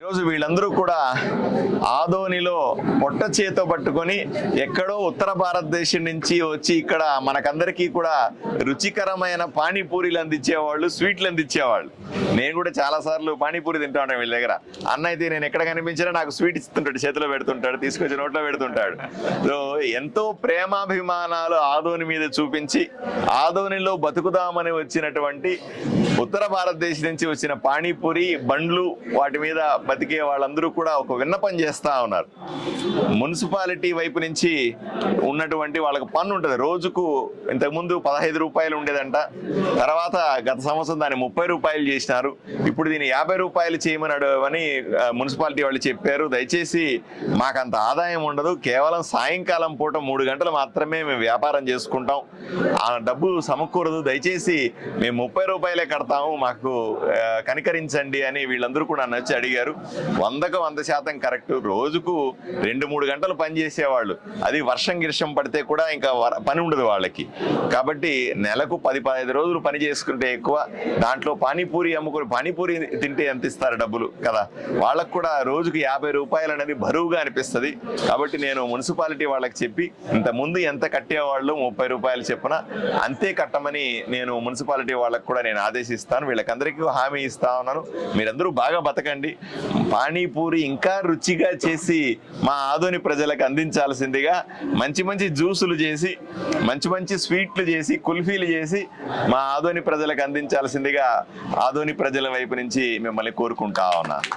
ఈరోజు వీళ్ళందరూ కూడా ఆదోనిలో పొట్ట చేతో పట్టుకొని ఎక్కడో ఉత్తర భారతదేశం నుంచి వచ్చి ఇక్కడ మనకందరికీ కూడా రుచికరమైన పానీపూరీలు అందించేవాళ్ళు, స్వీట్లు అందించేవాళ్ళు. నేను కూడా చాలా సార్లు పానీపూరి తింటా ఉంటాను వీళ్ళ దగ్గర. అన్న అయితే నేను ఎక్కడ కనిపించినా నాకు స్వీట్ ఇస్తుంటాడు, చేతిలో పెడుతుంటాడు, తీసుకొచ్చి నోట్లో పెడుతుంటాడు. సో ఎంతో ప్రేమాభిమానాలు ఆదోని మీద చూపించి ఆదోనిలో బతుకుదామని వచ్చినటువంటి ఉత్తర భారతదేశం నుంచి వచ్చిన పానీపూరి బండ్లు, వాటి మీద బతికే వాళ్ళందరూ కూడా ఒక విన్నపం చేస్తా ఉన్నారు. మున్సిపాలిటీ వైపు నుంచి ఉన్నటువంటి వాళ్ళకి పన్ను ఉంటుంది. రోజుకు ఇంతకుముందు 15 రూపాయలు ఉండేదంట, తర్వాత గత సంవత్సరం దాన్ని 30 రూపాయలు చేసినారు. ఇప్పుడు దీన్ని 50 రూపాయలు చేయమన్నాడు అని మున్సిపాలిటీ వాళ్ళు చెప్పారు. దయచేసి మాకంత ఆదాయం ఉండదు, కేవలం సాయంకాలం పూట 3 గంటలు మాత్రమే మేము వ్యాపారం చేసుకుంటాం, ఆ డబ్బు సమకూరదు, దయచేసి మేము 30 రూపాయలే కడతాము, మాకు కనికరించండి అని వీళ్ళందరూ కూడా నచ్చి అడిగారు. 100కు 100% కరెక్ట్. రోజుకు 2-3 గంటలు పని చేసేవాళ్ళు, అది వర్షం గిర్షం పడితే కూడా ఇంకా పని ఉండదు వాళ్ళకి. కాబట్టి నెలకు 10-15 రోజులు పని చేసుకుంటే ఎక్కువ. దాంట్లో పానీపూరి అమ్ముకుని పానీపూరి తింటే ఎంత ఇస్తారు డబ్బులు కదా, వాళ్ళకు కూడా రోజుకు 50 రూపాయలు అనేది బరువుగా అనిపిస్తుంది. కాబట్టి నేను మున్సిపాలిటీ వాళ్ళకి చెప్పి ఇంతకుముందు ఎంత కట్టేవాళ్ళు 30 రూపాయలు చెప్పున అంతే కట్టమని నేను మున్సిపాలిటీ వాళ్ళకు కూడా నేను ఆదేశిస్తాను. వీళ్ళకందరికీ హామీ ఇస్తా ఉన్నాను, మీరందరూ బాగా బతకండి, పానీపూరి ఇంకా రుచిగా చేసి మా ఆదోని ప్రజలకు అందించాల్సిందిగా మంచి మంచి జ్యూసులు చేసి, మంచి మంచి స్వీట్లు చేసి, కుల్ఫీలు చేసి మా ఆదోని ప్రజలకు అందించాల్సిందిగా ఆదోని ప్రజల వైపు నుంచి మిమ్మల్ని కోరుకుంటా ఉన్నా.